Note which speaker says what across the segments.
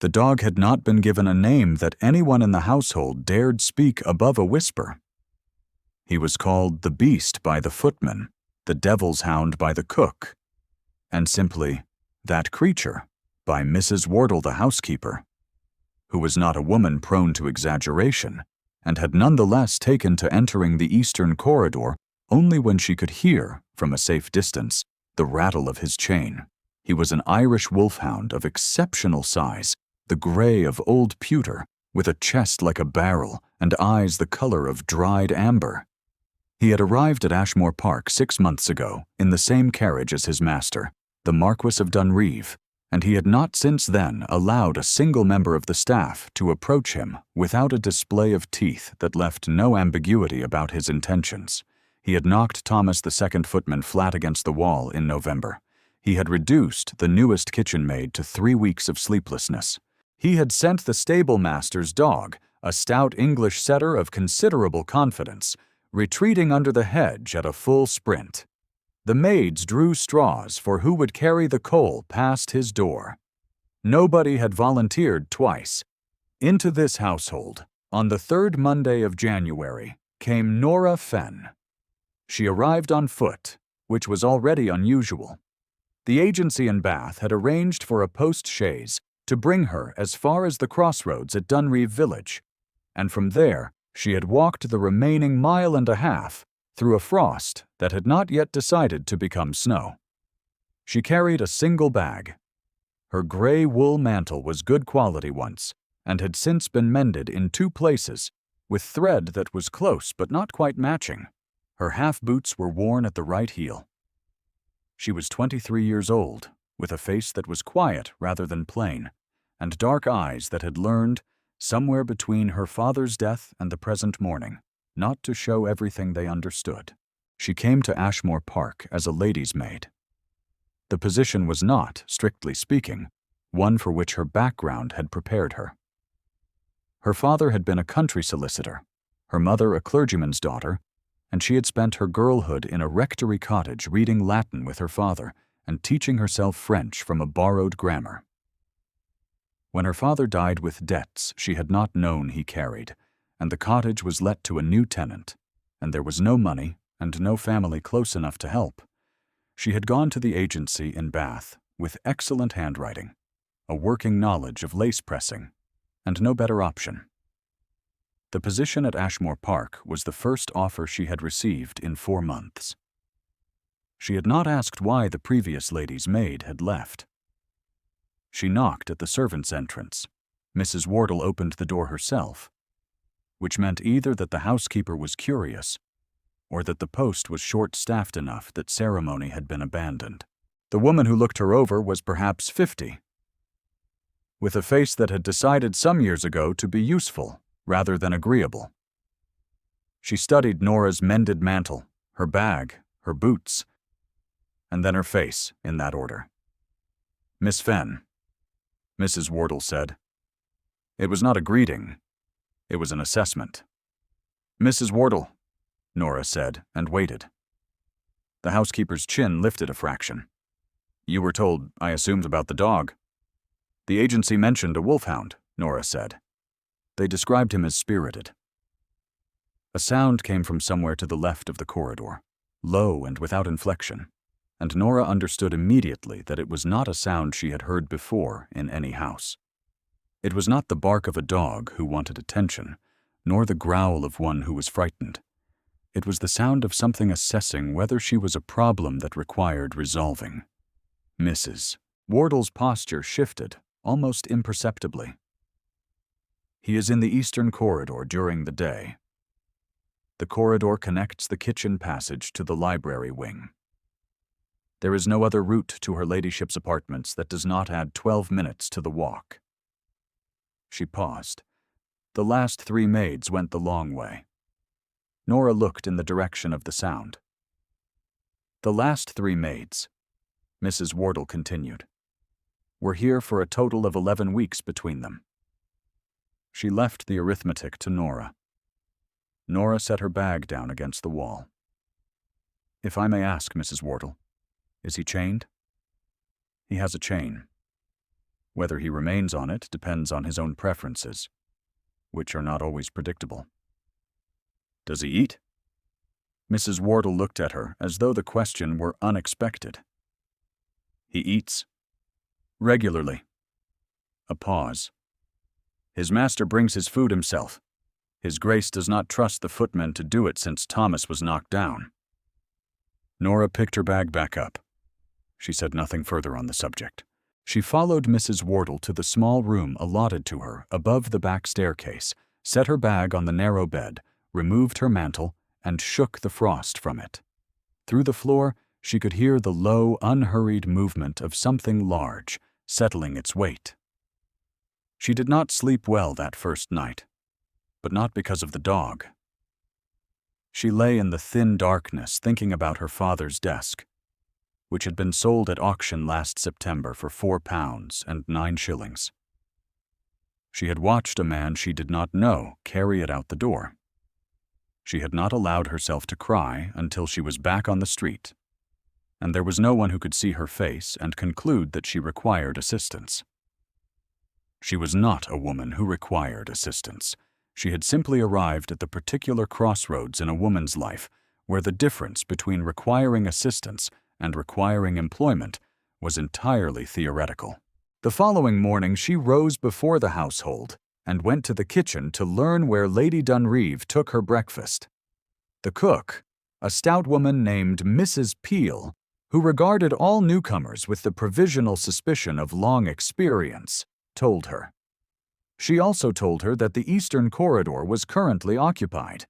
Speaker 1: The dog had not been given a name that anyone in the household dared speak above a whisper. He was called the Beast by the footman, the Devil's Hound by the cook, and simply that creature by Mrs. Wardle the housekeeper, who was not a woman prone to exaggeration, and had nonetheless taken to entering the eastern corridor only when she could hear, from a safe distance, the rattle of his chain. He was an Irish wolfhound of exceptional size, the gray of old pewter, with a chest like a barrel and eyes the color of dried amber. He had arrived at Ashmore Park 6 months ago in the same carriage as his master, the Marquess of Dunreeve, and he had not since then allowed a single member of the staff to approach him without a display of teeth that left no ambiguity about his intentions. He had knocked Thomas the second footman flat against the wall in November. He had reduced the newest kitchen maid to 3 weeks of sleeplessness. He had sent the stable master's dog, a stout English setter of considerable confidence, retreating under the hedge at a full sprint. The maids drew straws for who would carry the coal past his door. Nobody had volunteered twice. Into this household, on the 3rd Monday of January, came Nora Fenn. She arrived on foot, which was already unusual. The agency in Bath had arranged for a post-chaise to bring her as far as the crossroads at Dunreeve village, and from there she had walked the remaining 1.5 miles through a frost that had not yet decided to become snow. She carried a single bag. Her gray wool mantle was good quality once, and had since been mended in 2 places, with thread that was close but not quite matching. Her half-boots were worn at the right heel. She was 23 years old, with a face that was quiet rather than plain, and dark eyes that had learned, somewhere between her father's death and the present morning, not to show everything they understood. She came to Ashmore Park as a lady's maid. The position was not, strictly speaking, one for which her background had prepared her. Her father had been a country solicitor, her mother a clergyman's daughter, and she had spent her girlhood in a rectory cottage reading Latin with her father and teaching herself French from a borrowed grammar. When her father died with debts she had not known he carried, and the cottage was let to a new tenant, and there was no money and no family close enough to help. She had gone to the agency in Bath with excellent handwriting, a working knowledge of lace pressing, and no better option. The position at Ashmore Park was the first offer she had received in 4 months. She had not asked why the previous lady's maid had left. She knocked at the servants' entrance. Mrs. Wardle opened the door herself, which meant either that the housekeeper was curious or that the post was short-staffed enough that ceremony had been abandoned. The woman who looked her over was perhaps 50, with a face that had decided some years ago to be useful rather than agreeable. She studied Nora's mended mantle, her bag, her boots, and then her face in that order. "Miss Fenn," Mrs. Wardle said. It was not a greeting. It was an assessment. "Mrs. Wardle," Nora said, and waited. The housekeeper's chin lifted a fraction. "You were told, I assumed, about the dog." "The agency mentioned a wolfhound," Nora said. They described him as spirited. A sound came from somewhere to the left of the corridor, low and without inflection, and Nora understood immediately that it was not a sound she had heard before in any house. It was not the bark of a dog who wanted attention, nor the growl of one who was frightened. It was the sound of something assessing whether she was a problem that required resolving. Mrs. Wardle's posture shifted, almost imperceptibly. "He is in the eastern corridor during the day. The corridor connects the kitchen passage to the library wing. There is no other route to her ladyship's apartments that does not add 12 minutes to the walk." She paused. The last 3 maids went the long way. Nora looked in the direction of the sound. "The last 3 maids," Mrs. Wardle continued, "were here for a total of 11 weeks between them." She left the arithmetic to Nora. Nora set her bag down against the wall. "If I may ask, Mrs. Wardle, is he chained?" "He has a chain." Whether he remains on it depends on his own preferences, which are not always predictable. Does he eat? Mrs. Wardle looked at her as though the question were unexpected. He eats. Regularly. A pause. His master brings his food himself. His Grace does not trust the footmen to do it since Thomas was knocked down. Nora picked her bag back up. She said nothing further on the subject. She followed Mrs. Wardle to the small room allotted to her above the back staircase, set her bag on the narrow bed, removed her mantle, and shook the frost from it. Through the floor, she could hear the low, unhurried movement of something large, settling its weight. She did not sleep well that first night, but not because of the dog. She lay in the thin darkness thinking about her father's desk, which had been sold at auction last September for £4 and 9 shillings. She had watched a man she did not know carry it out the door. She had not allowed herself to cry until she was back on the street, and there was no one who could see her face and conclude that she required assistance. She was not a woman who required assistance. She had simply arrived at the particular crossroads in a woman's life where the difference between requiring assistance and requiring employment was entirely theoretical. The following morning she rose before the household and went to the kitchen to learn where Lady Dunreeve took her breakfast. The cook, a stout woman named Mrs. Peel, who regarded all newcomers with the provisional suspicion of long experience, told her. She also told her that the eastern corridor was currently occupied,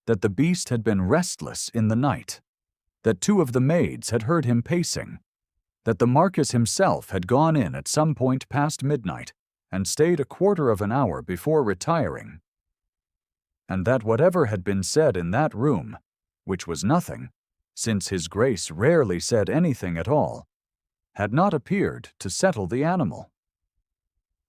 Speaker 1: that the beast had been restless in the night, that 2 of the maids had heard him pacing, that the Marquess himself had gone in at some point past midnight and stayed a quarter of an hour before retiring, and that whatever had been said in that room, which was nothing, since His Grace rarely said anything at all, had not appeared to settle the animal.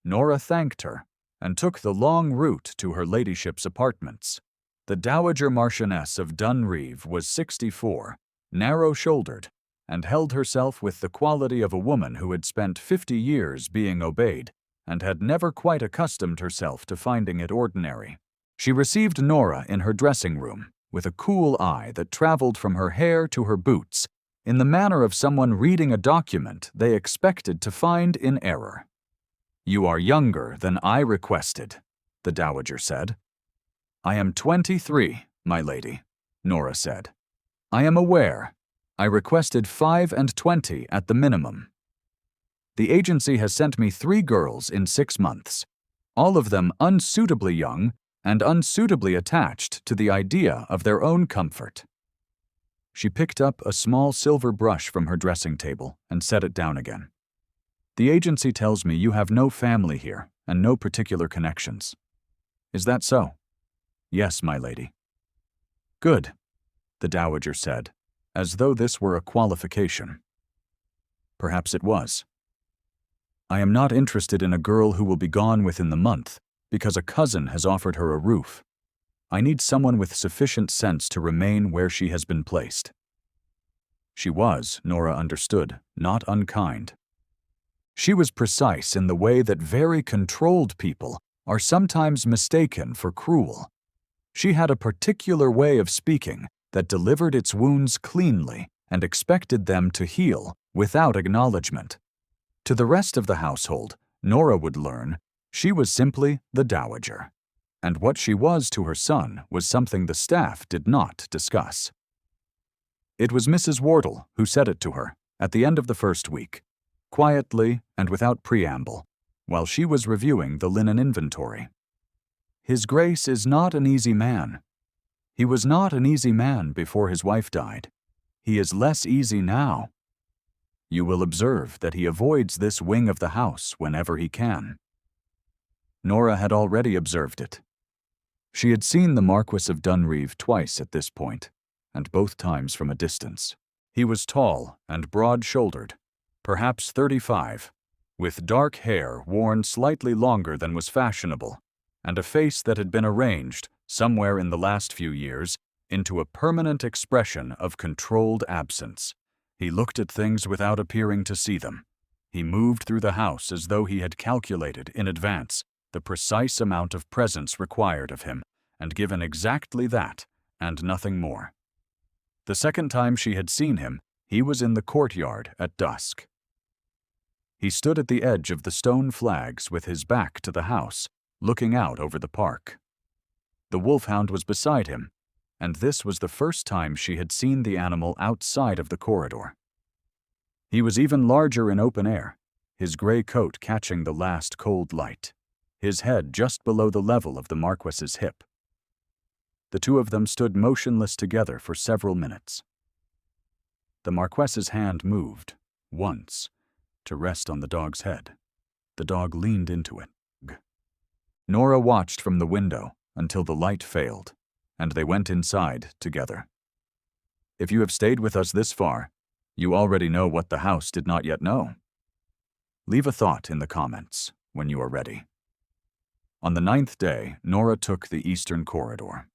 Speaker 1: Nora thanked her and took the long route to her ladyship's apartments. The Dowager Marchioness of Dunreeve was 64, narrow-shouldered, and held herself with the quality of a woman who had spent 50 years being obeyed and had never quite accustomed herself to finding it ordinary. She received Nora in her dressing room with a cool eye that traveled from her hair to her boots, in the manner of someone reading a document they expected to find in error. "You are younger than I requested," the dowager said. "I am 23, my lady," Nora said. "I am aware. I requested 25 at the minimum. The agency has sent me 3 girls in 6 months, all of them unsuitably young and unsuitably attached to the idea of their own comfort." She picked up a small silver brush from her dressing table and set it down again. "The agency tells me you have no family here and no particular connections. Is that so?" "Yes, my lady." "Good," the dowager said, as though this were a qualification. Perhaps it was. "I am not interested in a girl who will be gone within the month because a cousin has offered her a roof. I need someone with sufficient sense to remain where she has been placed." She was, Nora understood, not unkind. She was precise in the way that very controlled people are sometimes mistaken for cruel. She had a particular way of speaking that delivered its wounds cleanly and expected them to heal without acknowledgement. To the rest of the household, Nora would learn, she was simply the dowager, and what she was to her son was something the staff did not discuss. It was Mrs. Wardle who said it to her at the end of the first week, quietly and without preamble, while she was reviewing the linen inventory. "His Grace is not an easy man. He was not an easy man before his wife died. He is less easy now. You will observe that he avoids this wing of the house whenever he can." Nora had already observed it. She had seen the Marquess of Dunreeve twice at this point, and both times from a distance. He was tall and broad-shouldered, perhaps 35, with dark hair worn slightly longer than was fashionable, and a face that had been arranged, somewhere in the last few years, into a permanent expression of controlled absence. He looked at things without appearing to see them, He moved through the house as though he had calculated in advance the precise amount of presence required of him, and given exactly that, and nothing more. The second time she had seen him, he was in the courtyard at dusk. He stood at the edge of the stone flags with his back to the house, looking out over the park. The wolfhound was beside him, and this was the first time she had seen the animal outside of the corridor. He was even larger in open air, his gray coat catching the last cold light, his head just below the level of the Marquess's hip. The two of them stood motionless together for several minutes. The Marquess's hand moved, once, to rest on the dog's head. The dog leaned into it. Nora watched from the window until the light failed, and they went inside together. If you have stayed with us this far, you already know what the house did not yet know. Leave a thought in the comments when you are ready. On the 9th day, Nora took the eastern corridor.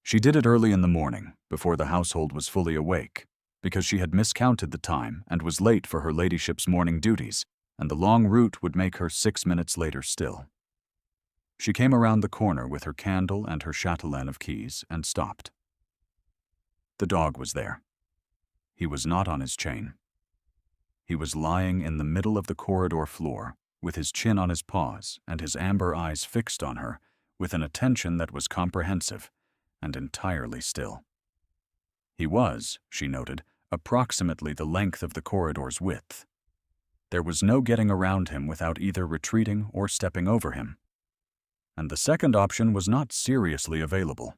Speaker 1: She did it early in the morning, before the household was fully awake, because she had miscounted the time and was late for her ladyship's morning duties, and the long route would make her 6 minutes later still. She came around the corner with her candle and her chatelaine of keys and stopped. The dog was there. He was not on his chain. He was lying in the middle of the corridor floor, with his chin on his paws and his amber eyes fixed on her, with an attention that was comprehensive and entirely still. He was, she noted, approximately the length of the corridor's width. There was no getting around him without either retreating or stepping over him. And the second option was not seriously available.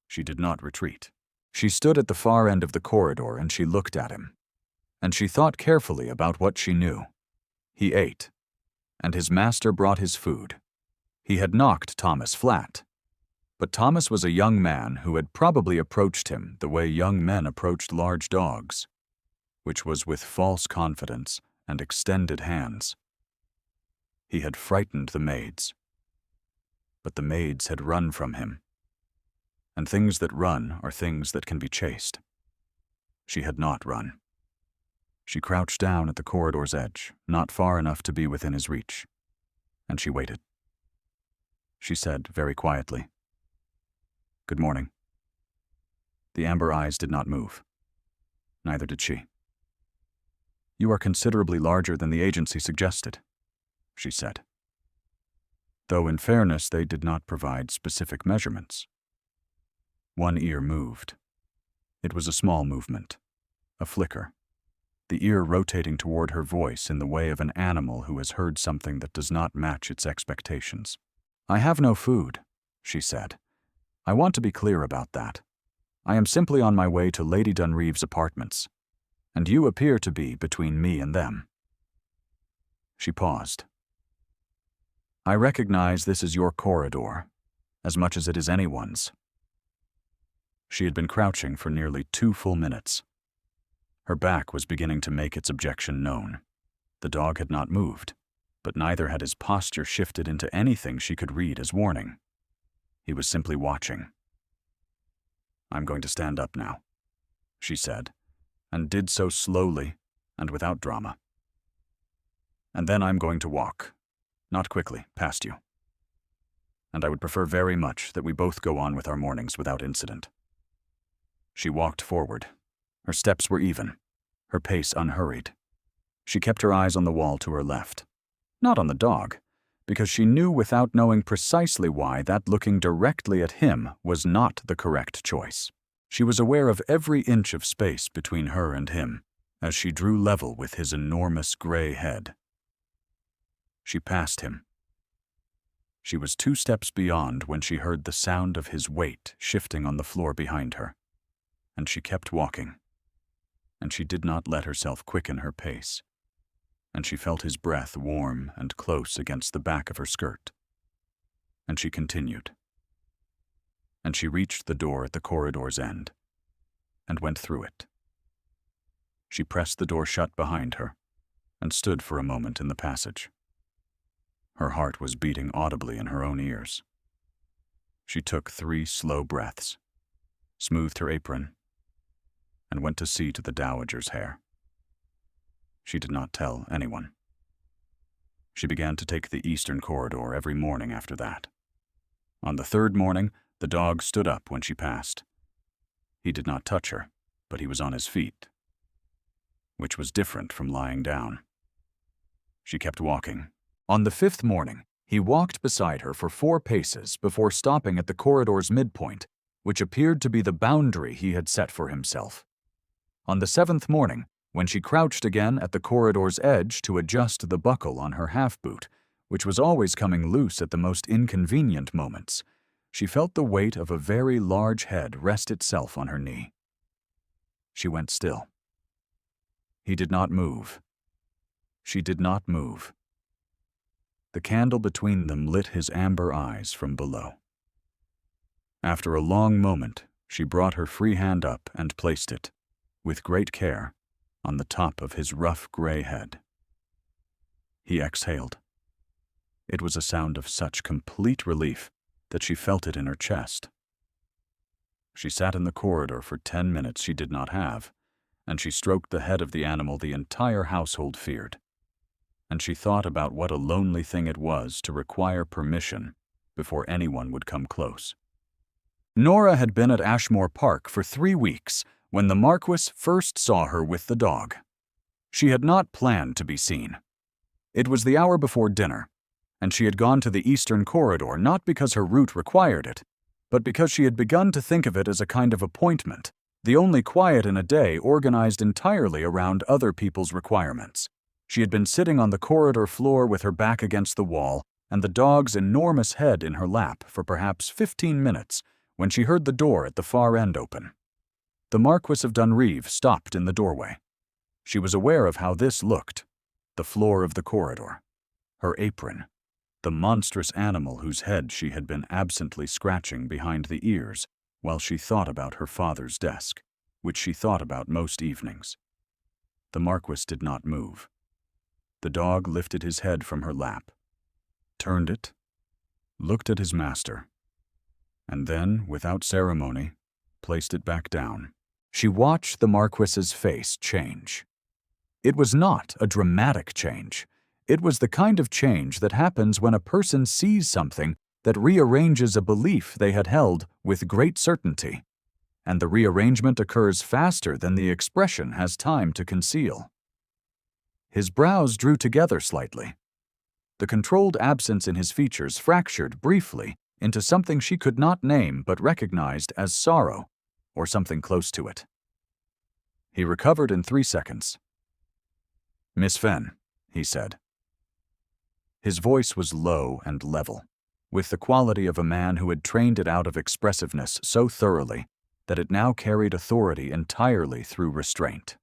Speaker 1: She did not retreat. She stood at the far end of the corridor and she looked at him. And she thought carefully about what she knew. He ate, and his master brought his food. He had knocked Thomas flat. But Thomas was a young man who had probably approached him the way young men approached large dogs, which was with false confidence and extended hands. He had frightened the maids. But the maids had run from him. And things that run are things that can be chased. She had not run. She crouched down at the corridor's edge, not far enough to be within his reach, and she waited. She said very quietly, "Good morning." The amber eyes did not move. Neither did she. "You are considerably larger than the agency suggested," she said. Though in fairness they did not provide specific measurements. One ear moved. It was a small movement, a flicker, the ear rotating toward her voice in the way of an animal who has heard something that does not match its expectations. "I have no food," she said. "I want to be clear about that. I am simply on my way to Lady Dunreeve's apartments, and you appear to be between me and them." She paused. "I recognize this is your corridor, as much as it is anyone's." She had been crouching for nearly 2 full minutes. Her back was beginning to make its objection known. The dog had not moved, but neither had his posture shifted into anything she could read as warning. He was simply watching. "I'm going to stand up now," she said, and did so slowly and without drama. "And then I'm going to walk, not quickly, past you. And I would prefer very much that we both go on with our mornings without incident." She walked forward. Her steps were even, her pace unhurried. She kept her eyes on the wall to her left, not on the dog, because she knew without knowing precisely why that looking directly at him was not the correct choice. She was aware of every inch of space between her and him, as she drew level with his enormous gray head. She passed him. She was 2 steps beyond when she heard the sound of his weight shifting on the floor behind her, and she kept walking. And she did not let herself quicken her pace, and she felt his breath warm and close against the back of her skirt. And she continued. And she reached the door at the corridor's end, and went through it. She pressed the door shut behind her, and stood for a moment in the passage. Her heart was beating audibly in her own ears. She took 3 slow breaths, smoothed her apron, and went to see to the dowager's hair. She did not tell anyone. She began to take the eastern corridor every morning after that. On the third morning, the dog stood up when she passed. He did not touch her, but he was on his feet, which was different from lying down. She kept walking. On the fifth morning, he walked beside her for 4 paces before stopping at the corridor's midpoint, which appeared to be the boundary he had set for himself. On the 7th morning, when she crouched again at the corridor's edge to adjust the buckle on her half-boot, which was always coming loose at the most inconvenient moments, she felt the weight of a very large head rest itself on her knee. She went still. He did not move. She did not move. The candle between them lit his amber eyes from below. After a long moment, she brought her free hand up and placed it, with great care, on the top of his rough gray head. He exhaled. It was a sound of such complete relief that she felt it in her chest. She sat in the corridor for 10 minutes she did not have, and she stroked the head of the animal the entire household feared. And she thought about what a lonely thing it was to require permission before anyone would come close. Nora had been at Ashmore Park for 3 weeks when the Marquess first saw her with the dog. She had not planned to be seen. It was the hour before dinner, and she had gone to the eastern corridor not because her route required it, but because she had begun to think of it as a kind of appointment, the only quiet in a day organized entirely around other people's requirements. She had been sitting on the corridor floor with her back against the wall and the dog's enormous head in her lap for perhaps 15 minutes when she heard the door at the far end open. The Marquess of Dunreeve stopped in the doorway. She was aware of how this looked: the floor of the corridor, her apron, the monstrous animal whose head she had been absently scratching behind the ears while she thought about her father's desk, which she thought about most evenings. The Marquess did not move. The dog lifted his head from her lap, turned it, looked at his master, and then, without ceremony, placed it back down. She watched the Marquess's face change. It was not a dramatic change. It was the kind of change that happens when a person sees something that rearranges a belief they had held with great certainty, and the rearrangement occurs faster than the expression has time to conceal. His brows drew together slightly. The controlled absence in his features fractured briefly into something she could not name but recognized as sorrow, or something close to it. He recovered in 3 seconds. "Miss Fenn," he said. His voice was low and level, with the quality of a man who had trained it out of expressiveness so thoroughly that it now carried authority entirely through restraint.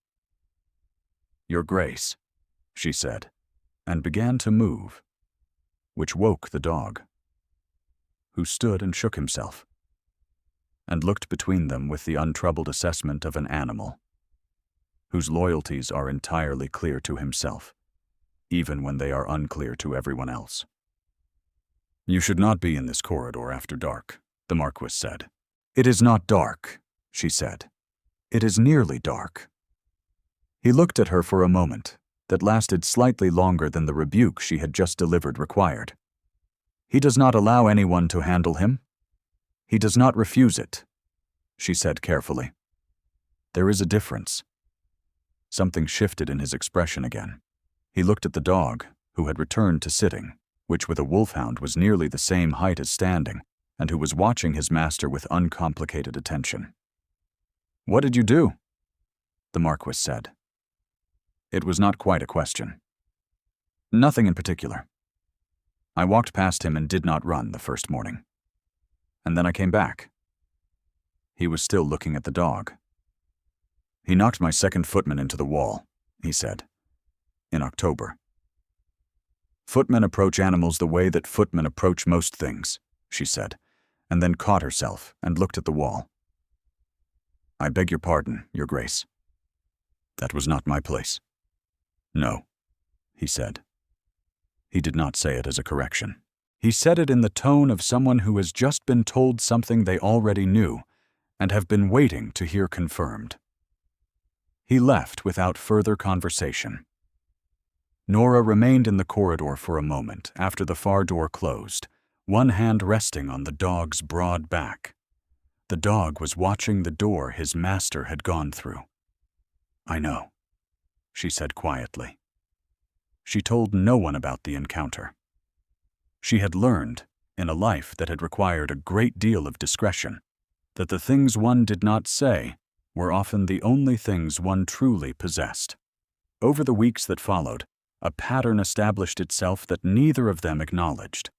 Speaker 1: "Your Grace," she said, and began to move, which woke the dog, who stood and shook himself, and looked between them with the untroubled assessment of an animal, whose loyalties are entirely clear to himself, even when they are unclear to everyone else. "You should not be in this corridor after dark," the Marquess said. "It is not dark," she said. "It is nearly dark." He looked at her for a moment that lasted slightly longer than the rebuke she had just delivered required. "He does not allow anyone to handle him. He does not refuse it," she said carefully. "There is a difference." Something shifted in his expression again. He looked at the dog, who had returned to sitting, which with a wolfhound was nearly the same height as standing, and who was watching his master with uncomplicated attention. "What did you do?" the Marquess said. It was not quite a question. "Nothing in particular. I walked past him and did not run the first morning. And then I came back." He was still looking at the dog. "He knocked my second footman into the wall," he said, "in October." "Footmen approach animals the way that footmen approach most things," she said, and then caught herself and looked at the wall. "I beg your pardon, Your Grace. That was not my place." "No," he said. He did not say it as a correction. He said it in the tone of someone who has just been told something they already knew and have been waiting to hear confirmed. He left without further conversation. Nora remained in the corridor for a moment after the far door closed, one hand resting on the dog's broad back. The dog was watching the door his master had gone through. "I know," she said quietly. She told no one about the encounter. She had learned, in a life that had required a great deal of discretion, that the things one did not say were often the only things one truly possessed. Over the weeks that followed, a pattern established itself that neither of them acknowledged.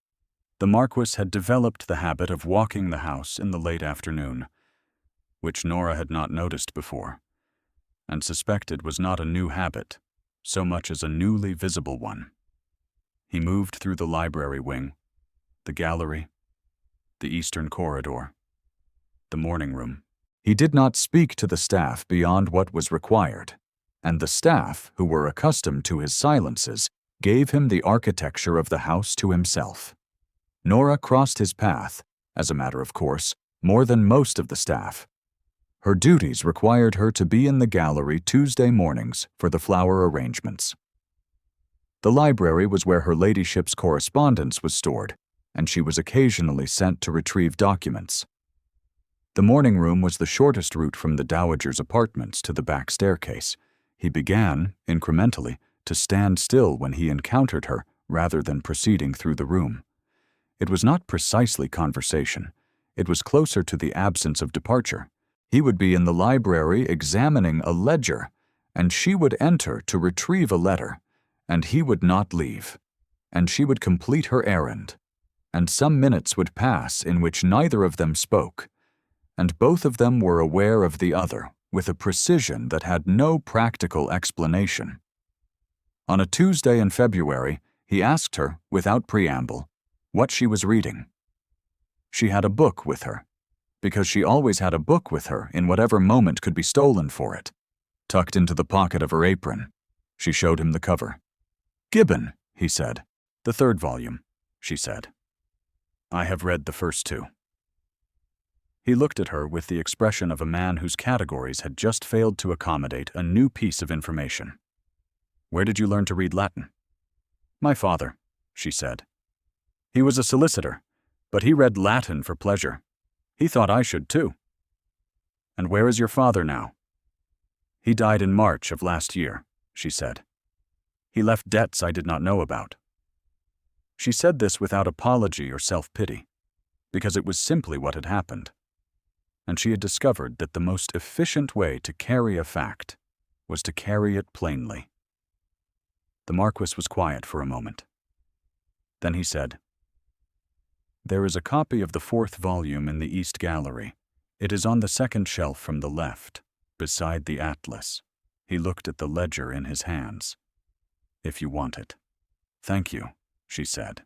Speaker 1: The Marquess had developed the habit of walking the house in the late afternoon, which Nora had not noticed before, and suspected was not a new habit, so much as a newly visible one. He moved through the library wing, the gallery, the eastern corridor, the morning room. He did not speak to the staff beyond what was required, and the staff, who were accustomed to his silences, gave him the architecture of the house to himself. Nora crossed his path, as a matter of course, more than most of the staff. Her duties required her to be in the gallery Tuesday mornings for the flower arrangements. The library was where her ladyship's correspondence was stored, and she was occasionally sent to retrieve documents. The morning room was the shortest route from the dowager's apartments to the back staircase. He began, incrementally, to stand still when he encountered her rather than proceeding through the room. It was not precisely conversation. It was closer to the absence of departure. He would be in the library examining a ledger, and she would enter to retrieve a letter, and he would not leave, and she would complete her errand, and some minutes would pass in which neither of them spoke, and both of them were aware of the other with a precision that had no practical explanation. On a Tuesday in February, he asked her, without preamble, what she was reading. She had a book with her, because she always had a book with her in whatever moment could be stolen for it. Tucked into the pocket of her apron, she showed him the cover. "Gibbon," he said. "The third volume," she said. "I have read the first two." He looked at her with the expression of a man whose categories had just failed to accommodate a new piece of information. "Where did you learn to read Latin?" "My father," she said. "He was a solicitor, but he read Latin for pleasure. He thought I should too." "And where is your father now?" "He died in March of last year," she said. "He left debts I did not know about." She said this without apology or self-pity, because it was simply what had happened. And she had discovered that the most efficient way to carry a fact was to carry it plainly. The Marquess was quiet for a moment. Then he said, "There is a copy of the fourth volume in the East Gallery. It is on the second shelf from the left, beside the atlas." He looked at the ledger in his hands. "If you want it." "Thank you," she said.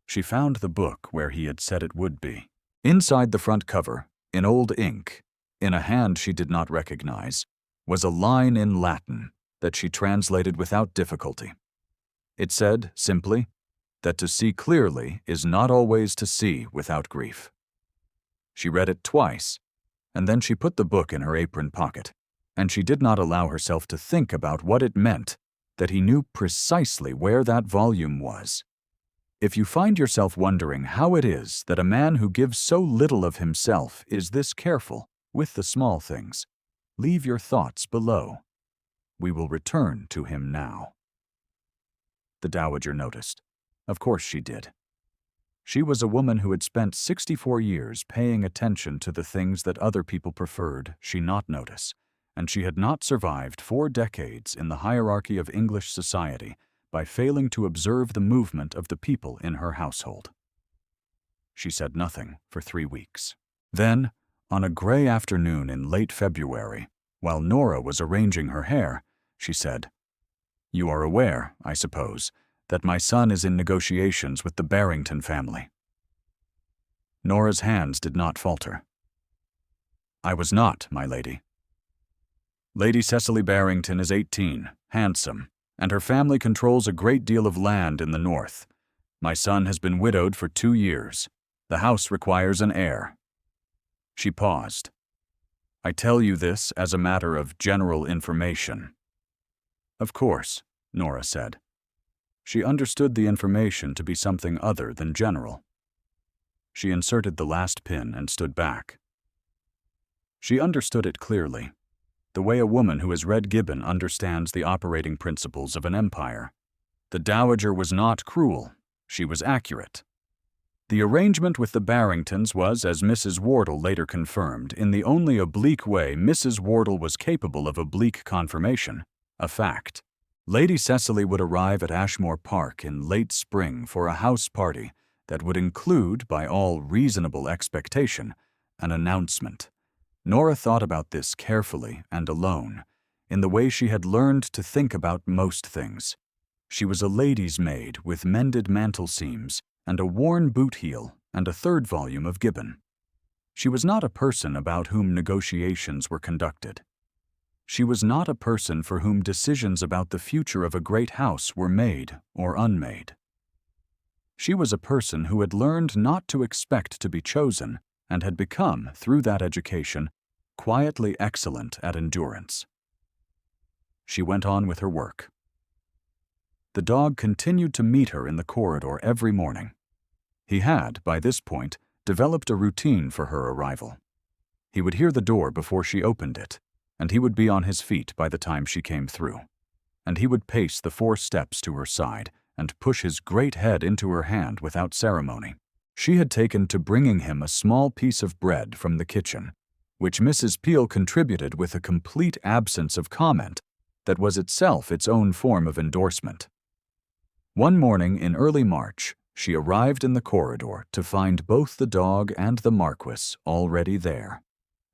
Speaker 1: She found the book where he had said it would be. Inside the front cover, in old ink, in a hand she did not recognize, was a line in Latin that she translated without difficulty. It said, simply, that to see clearly is not always to see without grief. She read it twice, and then she put the book in her apron pocket, and she did not allow herself to think about what it meant that he knew precisely where that volume was. If you find yourself wondering how it is that a man who gives so little of himself is this careful with the small things, leave your thoughts below. We will return to him now. The dowager noticed. Of course she did. She was a woman who had spent 64 years paying attention to the things that other people preferred she not notice, and she had not survived 4 decades in the hierarchy of English society by failing to observe the movement of the people in her household. She said nothing for 3 weeks. Then, on a gray afternoon in late February, while Nora was arranging her hair, she said, "You are aware, I suppose, that my son is in negotiations with the Barrington family." Nora's hands did not falter. "I was not, my lady. Lady Cecily Barrington is 18, handsome, and her family controls a great deal of land in the north. My son has been widowed for 2 years. The house requires an heir." She paused. "I tell you this as a matter of general information." "Of course," Nora said. She understood the information to be something other than general. She inserted the last pin and stood back. She understood it clearly, the way a woman who has read Gibbon understands the operating principles of an empire. The Dowager was not cruel, she was accurate. The arrangement with the Barringtons was, as Mrs. Wardle later confirmed, in the only oblique way Mrs. Wardle was capable of oblique confirmation, a fact. Lady Cecily would arrive at Ashmore Park in late spring for a house party that would include, by all reasonable expectation, an announcement. Nora thought about this carefully and alone, in the way she had learned to think about most things. She was a lady's maid with mended mantle seams and a worn boot heel and a third volume of Gibbon. She was not a person about whom negotiations were conducted. She was not a person for whom decisions about the future of a great house were made or unmade. She was a person who had learned not to expect to be chosen and had become, through that education, quietly excellent at endurance. She went on with her work. The dog continued to meet her in the corridor every morning. He had, by this point, developed a routine for her arrival. He would hear the door before she opened it, and he would be on his feet by the time she came through. And he would pace the 4 steps to her side and push his great head into her hand without ceremony. She had taken to bringing him a small piece of bread from the kitchen, which Mrs. Peel contributed with a complete absence of comment that was itself its own form of endorsement. One morning in early March, she arrived in the corridor to find both the dog and the Marquess already there.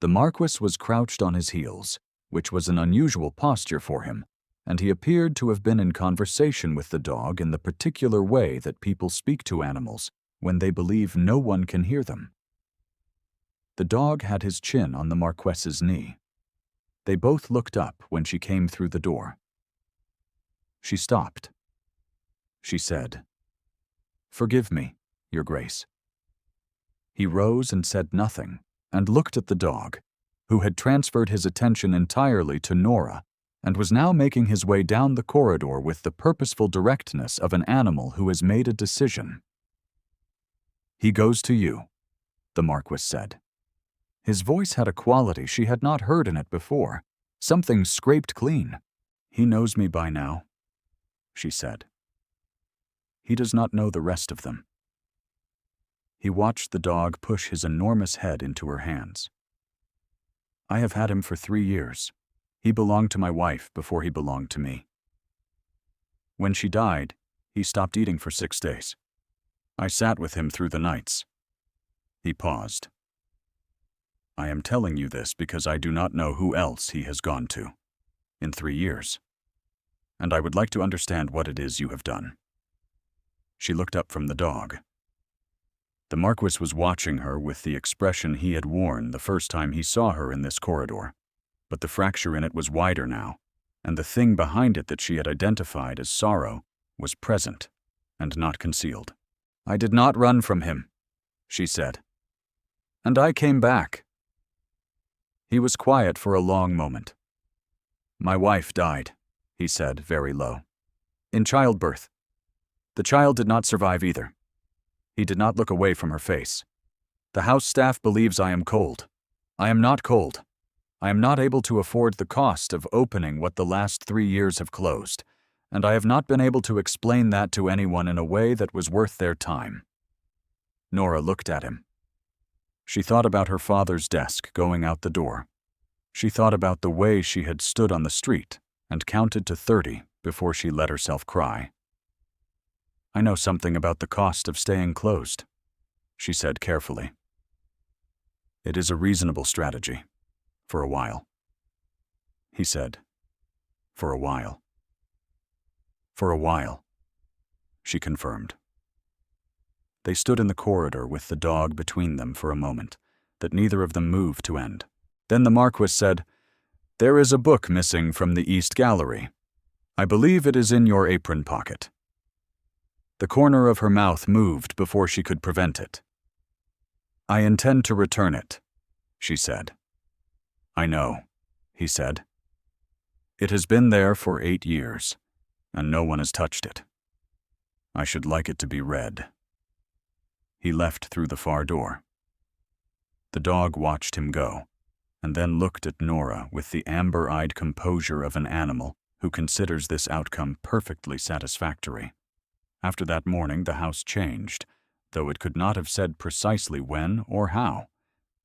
Speaker 1: The Marquess was crouched on his heels, which was an unusual posture for him, and he appeared to have been in conversation with the dog in the particular way that people speak to animals when they believe no one can hear them. The dog had his chin on the Marquess's knee. They both looked up when she came through the door. She stopped. She said, "Forgive me, Your Grace." He rose and said nothing, and looked at the dog, who had transferred his attention entirely to Nora and was now making his way down the corridor with the purposeful directness of an animal who has made a decision. "He goes to you," the Marquess said. His voice had a quality she had not heard in it before, something scraped clean. "He knows me by now," she said. "He does not know the rest of them." He watched the dog push his enormous head into her hands. "I have had him for 3 years. He belonged to my wife before he belonged to me. When she died, he stopped eating for 6 days. I sat with him through the nights." He paused. "I am telling you this because I do not know who else he has gone to in 3 years, and I would like to understand what it is you have done." She looked up from the dog. The Marquess was watching her with the expression he had worn the first time he saw her in this corridor, but the fracture in it was wider now, and the thing behind it that she had identified as sorrow was present and not concealed. "I did not run from him," she said. "And I came back." He was quiet for a long moment. "My wife died," he said, very low. "In childbirth. The child did not survive either." He did not look away from her face. "The house staff believes I am cold. I am not cold. I am not able to afford the cost of opening what the last 3 years have closed, and I have not been able to explain that to anyone in a way that was worth their time." Nora looked at him. She thought about her father's desk going out the door. She thought about the way she had stood on the street and counted to 30 before she let herself cry. "I know something about the cost of staying closed," she said carefully. "It is a reasonable strategy, for a while." He said, "For a while." "For a while," she confirmed. They stood in the corridor with the dog between them for a moment, that neither of them moved to end. Then the Marquess said, "There is a book missing from the East Gallery. I believe it is in your apron pocket." The corner of her mouth moved before she could prevent it. "I intend to return it," she said. "I know," he said. "It has been there for 8 years, and no one has touched it." I should like it to be read." He left through the far door. The dog watched him go, and then looked at Nora with the amber-eyed composure of an animal who considers this outcome perfectly satisfactory. After that morning, the house changed, though it could not have said precisely when or how.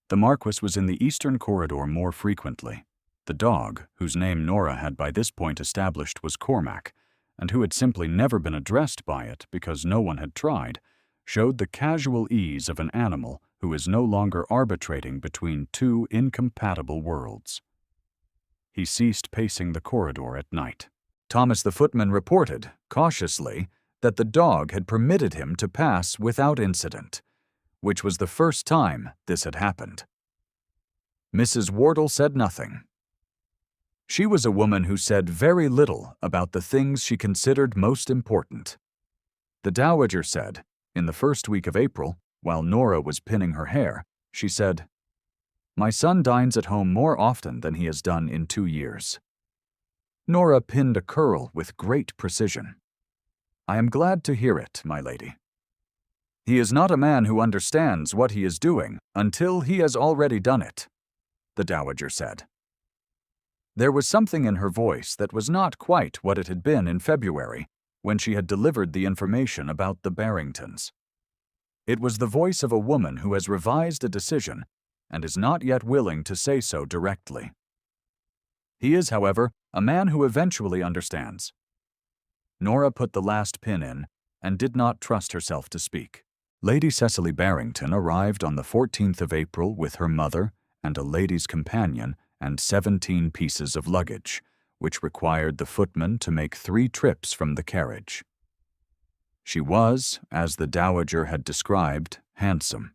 Speaker 1: The Marquess was in the eastern corridor more frequently. The dog, whose name Nora had by this point established was Cormac, and who had simply never been addressed by it because no one had tried, showed the casual ease of an animal who is no longer arbitrating between two incompatible worlds. He ceased pacing the corridor at night. Thomas the footman reported, cautiously, that the dog had permitted him to pass without incident, which was the first time this had happened. Mrs. Wardle said nothing. She was a woman who said very little about the things she considered most important. The dowager said, in the first week of April, while Nora was pinning her hair, she said, "My son dines at home more often than he has done in 2 years." Nora pinned a curl with great precision. "I am glad to hear it, my lady. He is not a man who understands what he is doing until he has already done it," the dowager said. There was something in her voice that was not quite what it had been in February, when she had delivered the information about the Barringtons. It was the voice of a woman who has revised a decision and is not yet willing to say so directly. He is, however, a man who eventually understands. Nora put the last pin in and did not trust herself to speak. Lady Cecily Barrington arrived on the 14th of April with her mother and a lady's companion and 17 pieces of luggage, which required the footman to make 3 trips from the carriage. She was, as the dowager had described, handsome.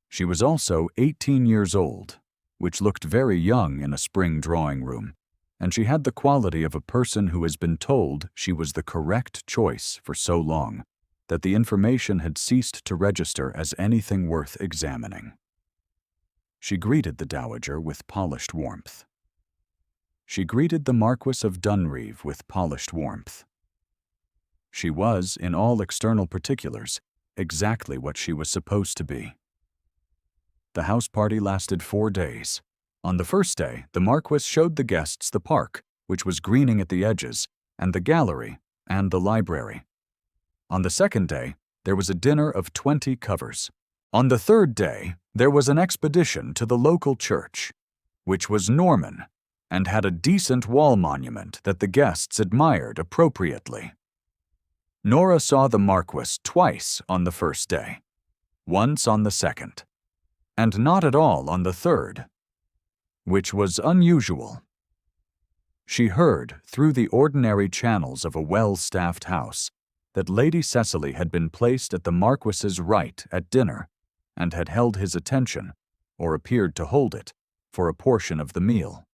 Speaker 1: She was also 18 years old, which looked very young in a spring drawing-room, and she had the quality of a person who has been told she was the correct choice for so long that the information had ceased to register as anything worth examining. She greeted the dowager with polished warmth. She greeted the Marquess of Dunreeve with polished warmth. She was, in all external particulars, exactly what she was supposed to be. The house party lasted 4 days. On the first day, the Marquess showed the guests the park, which was greening at the edges, and the gallery, and the library. On the second day, there was a dinner of 20 covers. On the third day, there was an expedition to the local church, which was Norman, and had a decent wall monument that the guests admired appropriately. Nora saw the Marquess twice on the first day, once on the second, and not at all on the third, which was unusual. She heard, through the ordinary channels of a well-staffed house, that Lady Cecily had been placed at the Marquess's right at dinner, and had held his attention, or appeared to hold it, for a portion of the meal.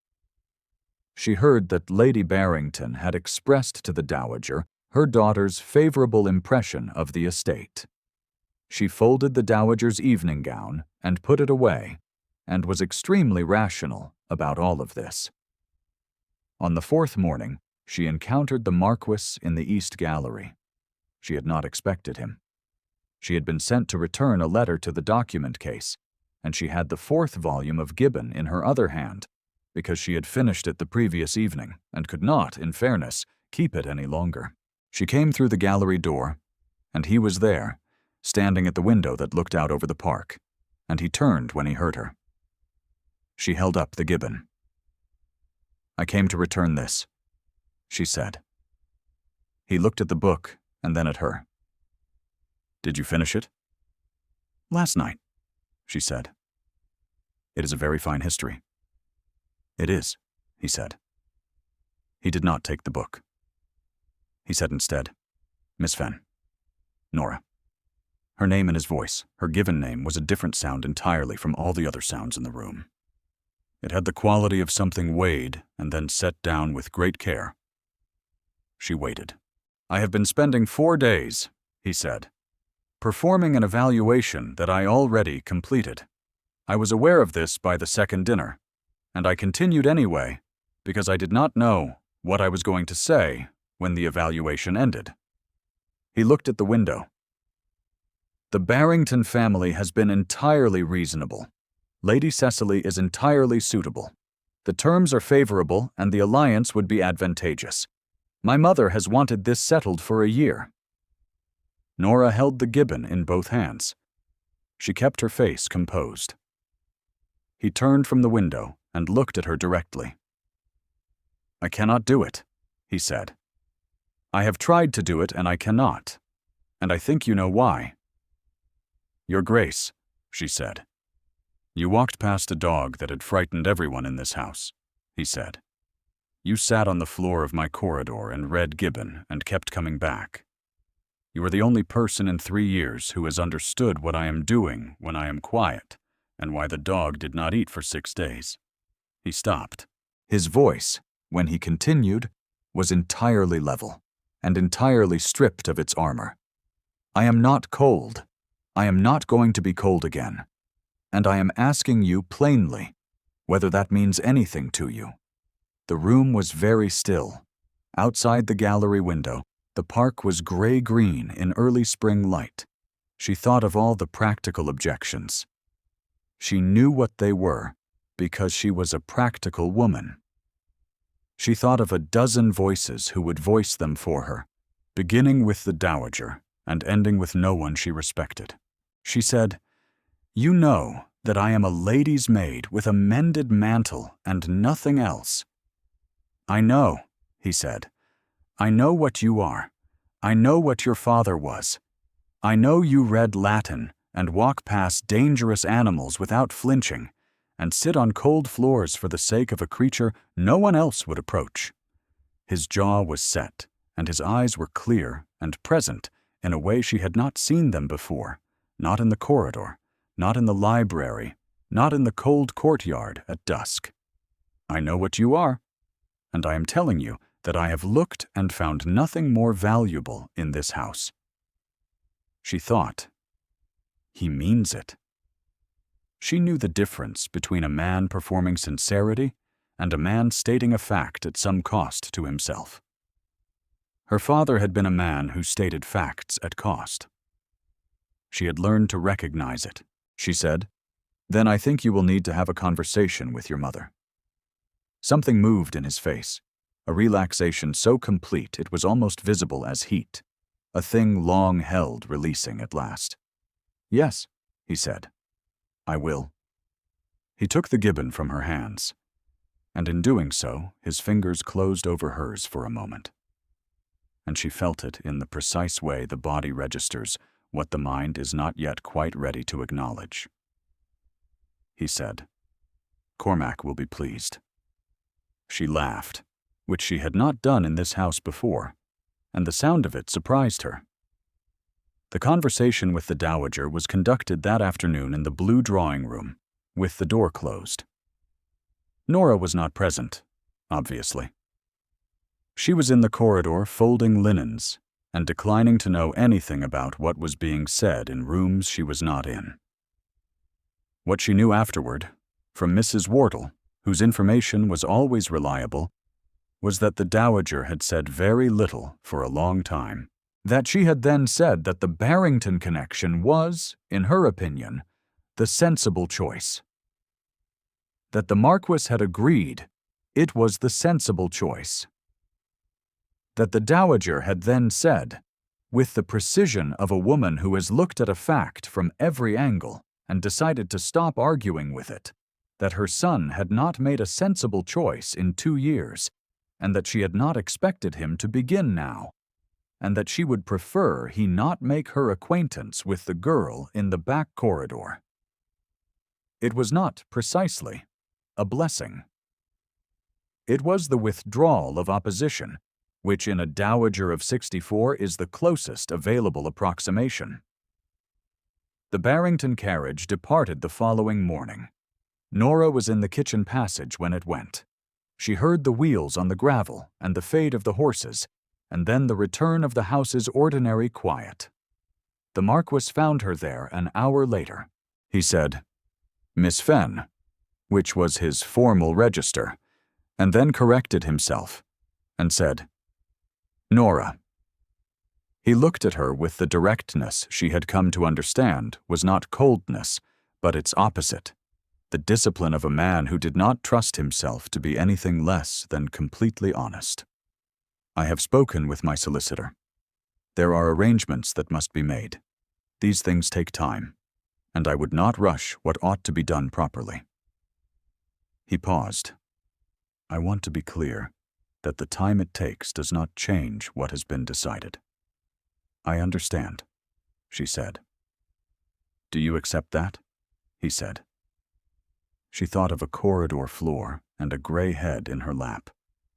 Speaker 1: She heard that Lady Barrington had expressed to the dowager her daughter's favorable impression of the estate. She folded the dowager's evening gown and put it away, and was extremely rational about all of this. On the 4th morning, she encountered the Marquess in the East Gallery. She had not expected him. She had been sent to return a letter to the document case, and she had the 4th volume of Gibbon in her other hand, because she had finished it the previous evening and could not, in fairness, keep it any longer. She came through the gallery door, and he was there, standing at the window that looked out over the park, and he turned when he heard her. She held up the Gibbon. "I came to return this," she said. He looked at the book and then at her. "Did you finish it?" "Last night," she said. "It is a very fine history." "It is," he said. He did not take the book. He said instead, "Miss Fenn. Nora." Her name and his voice, her given name, was a different sound entirely from all the other sounds in the room. It had the quality of something weighed and then set down with great care. She waited. "I have been spending 4 days," he said, "performing an evaluation that I already completed. I was aware of this by the second dinner, and I continued anyway because I did not know what I was going to say when the evaluation ended." He looked at the window. The Barrington family has been entirely reasonable. Lady Cecily is entirely suitable. The terms are favorable and the alliance would be advantageous. My mother has wanted this settled for a year. Nora held the gibbon in both hands. She kept her face composed. He turned from the window and looked at her directly. I cannot do it, he said. I have tried to do it and I cannot. And I think you know why. Your Grace, she said. You walked past a dog that had frightened everyone in this house, he said. You sat on the floor of my corridor and read Gibbon and kept coming back. You are the only person in 3 years who has understood what I am doing when I am quiet and why the dog did not eat for 6 days. He stopped. His voice, when he continued, was entirely level and entirely stripped of its armor. I am not cold. I am not going to be cold again. And I am asking you plainly whether that means anything to you. The room was very still. Outside the gallery window, the park was gray-green in early spring light. She thought of all the practical objections. She knew what they were because she was a practical woman. She thought of a dozen voices who would voice them for her, beginning with the dowager and ending with no one she respected. She said, You know that I am a lady's maid with a mended mantle and nothing else. I know, he said. I know what you are. I know what your father was. I know you read Latin and walk past dangerous animals without flinching and sit on cold floors for the sake of a creature no one else would approach. His jaw was set, and his eyes were clear and present in a way she had not seen them before, not in the corridor, not in the library, not in the cold courtyard at dusk. I know what you are, and I am telling you that I have looked and found nothing more valuable in this house. She thought, he means it. She knew the difference between a man performing sincerity and a man stating a fact at some cost to himself. Her father had been a man who stated facts at cost. She had learned to recognize it. She said, Then I think you will need to have a conversation with your mother. Something moved in his face, a relaxation so complete it was almost visible as heat, a thing long held releasing at last. Yes, he said. I will. He took the gibbon from her hands, and in doing so, his fingers closed over hers for a moment. And she felt it in the precise way the body registers what the mind is not yet quite ready to acknowledge. He said, Cormac will be pleased. She laughed, which she had not done in this house before, and the sound of it surprised her. The conversation with the dowager was conducted that afternoon in the blue drawing room, with the door closed. Nora was not present, obviously. She was in the corridor folding linens and declining to know anything about what was being said in rooms she was not in. What she knew afterward, from Mrs. Wardle, whose information was always reliable, was that the dowager had said very little for a long time. That she had then said that the Barrington connection was, in her opinion, the sensible choice. That the Marquess had agreed it was the sensible choice. That the dowager had then said, with the precision of a woman who has looked at a fact from every angle and decided to stop arguing with it, that her son had not made a sensible choice in 2 years, and that she had not expected him to begin now, and that she would prefer he not make her acquaintance with the girl in the back corridor. It was not, precisely, a blessing. It was the withdrawal of opposition, which in a dowager of 64 is the closest available approximation. The Barrington carriage departed the following morning. Nora was in the kitchen passage when it went. She heard the wheels on the gravel and the fade of the horses, and then the return of the house's ordinary quiet. The Marquess found her there an hour later. He said, Miss Fenn, which was his formal register, and then corrected himself, and said, Nora. He looked at her with the directness she had come to understand was not coldness, but its opposite, the discipline of a man who did not trust himself to be anything less than completely honest. "I have spoken with my solicitor. There are arrangements that must be made. These things take time, and I would not rush what ought to be done properly." He paused. "I want to be clear that the time it takes does not change what has been decided." "I understand," she said. "Do you accept that?" he said. She thought of a corridor floor and a gray head in her lap,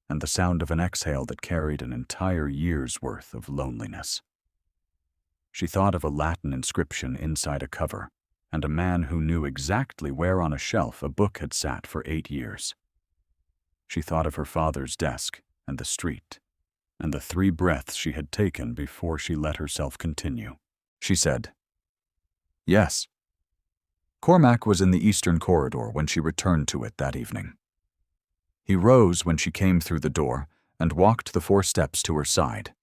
Speaker 1: and the sound of an exhale that carried an entire year's worth of loneliness. She thought of a Latin inscription inside a cover, and a man who knew exactly where on a shelf a book had sat for 8 years. She thought of her father's desk and the street, and the 3 breaths she had taken before she let herself continue. She said, "Yes." Cormac was in the eastern corridor when she returned to it that evening. He rose when she came through the door and walked the 4 steps to her side,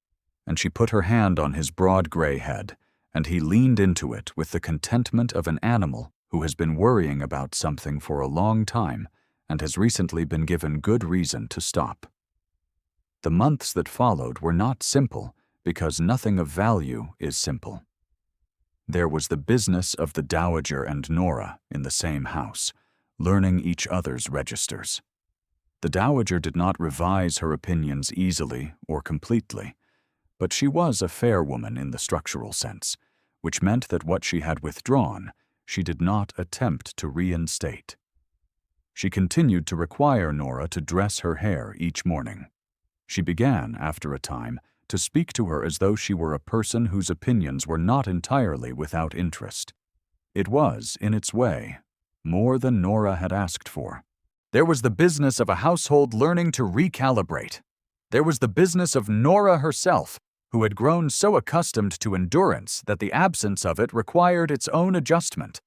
Speaker 1: and she put her hand on his broad gray head, and he leaned into it with the contentment of an animal who has been worrying about something for a long time and has recently been given good reason to stop. The months that followed were not simple because nothing of value is simple. There was the business of the Dowager and Nora in the same house, learning each other's registers. The Dowager did not revise her opinions easily or completely, but she was a fair woman in the structural sense, which meant that what she had withdrawn, she did not attempt to reinstate. She continued to require Nora to dress her hair each morning. She began, after a time, to speak to her as though she were a person whose opinions were not entirely without interest. It was, in its way, more than Nora had asked for. There was the business of a household learning to recalibrate. There was the business of Nora herself, who had grown so accustomed to endurance that the absence of it required its own adjustment.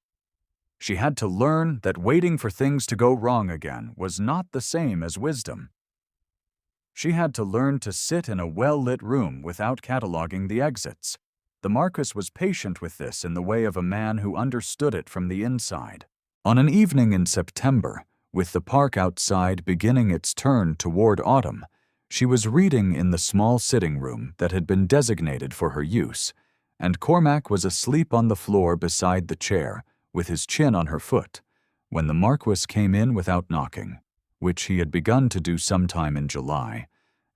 Speaker 1: She had to learn that waiting for things to go wrong again was not the same as wisdom. She had to learn to sit in a well-lit room without cataloging the exits. The Marquess was patient with this in the way of a man who understood it from the inside. On an evening in September, with the park outside beginning its turn toward autumn, she was reading in the small sitting room that had been designated for her use, and Cormac was asleep on the floor beside the chair, with his chin on her foot, when the Marquess came in without knocking, which he had begun to do sometime in July,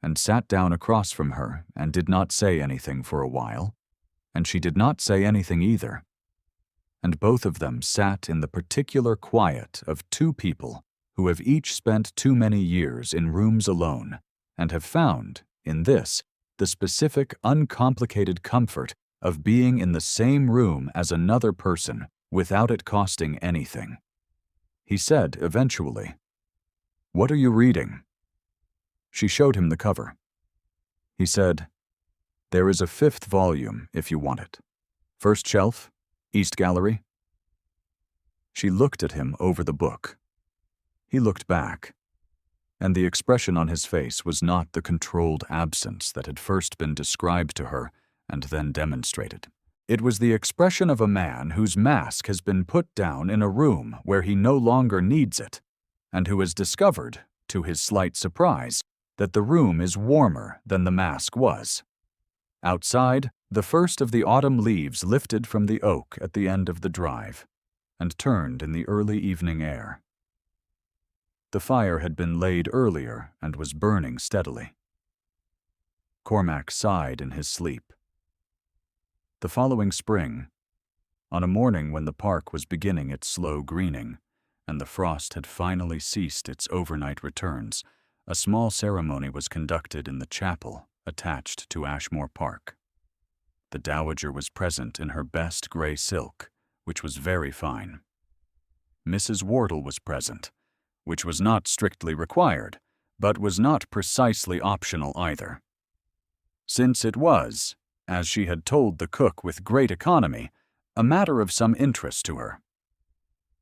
Speaker 1: and sat down across from her and did not say anything for a while, and she did not say anything either. And both of them sat in the particular quiet of 2 people who have each spent too many years in rooms alone, and have found, in this, the specific, uncomplicated comfort of being in the same room as another person without it costing anything. He said eventually, "What are you reading?" She showed him the cover. He said, "There is a 5th volume if you want it. First shelf, East Gallery." She looked at him over the book. He looked back, and the expression on his face was not the controlled absence that had first been described to her and then demonstrated. It was the expression of a man whose mask has been put down in a room where he no longer needs it, and who has discovered, to his slight surprise, that the room is warmer than the mask was. Outside, the first of the autumn leaves lifted from the oak at the end of the drive, and turned in the early evening air. The fire had been laid earlier and was burning steadily. Cormac sighed in his sleep. The following spring, on a morning when the park was beginning its slow greening, and the frost had finally ceased its overnight returns, a small ceremony was conducted in the chapel attached to Ashmore Park. The Dowager was present in her best gray silk, which was very fine. Mrs. Wardle was present, which was not strictly required, but was not precisely optional either. Since it was, as she had told the cook with great economy, a matter of some interest to her.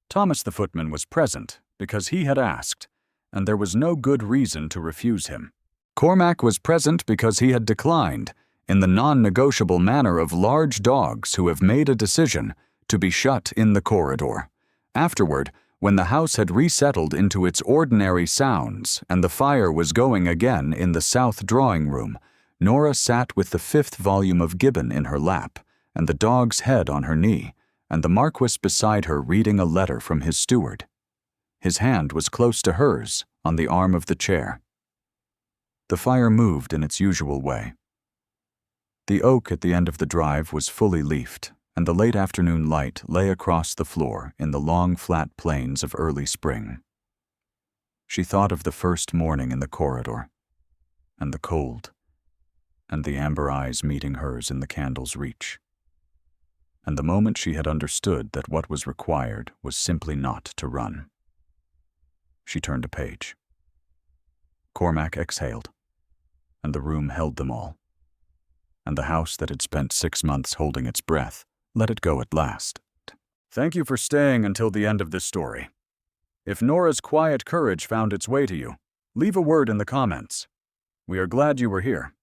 Speaker 1: Thomas the footman was present because he had asked, and there was no good reason to refuse him. Cormac was present because he had declined, in the non-negotiable manner of large dogs who have made a decision to be shut in the corridor. Afterward, when the house had resettled into its ordinary sounds and the fire was going again in the south drawing room, Nora sat with the 5th volume of Gibbon in her lap and the dog's head on her knee, and the Marquess beside her reading a letter from his steward. His hand was close to hers on the arm of the chair. The fire moved in its usual way. The oak at the end of the drive was fully leafed, and the late afternoon light lay across the floor in the long flat plains of early spring. She thought of the first morning in the corridor, and the cold, and the amber eyes meeting hers in the candle's reach, and the moment she had understood that what was required was simply not to run. She turned a page. Cormac exhaled, and the room held them all. And the house that had spent 6 months holding its breath let it go at last. Thank you for staying until the end of this story. If Nora's quiet courage found its way to you, leave a word in the comments. We are glad you were here.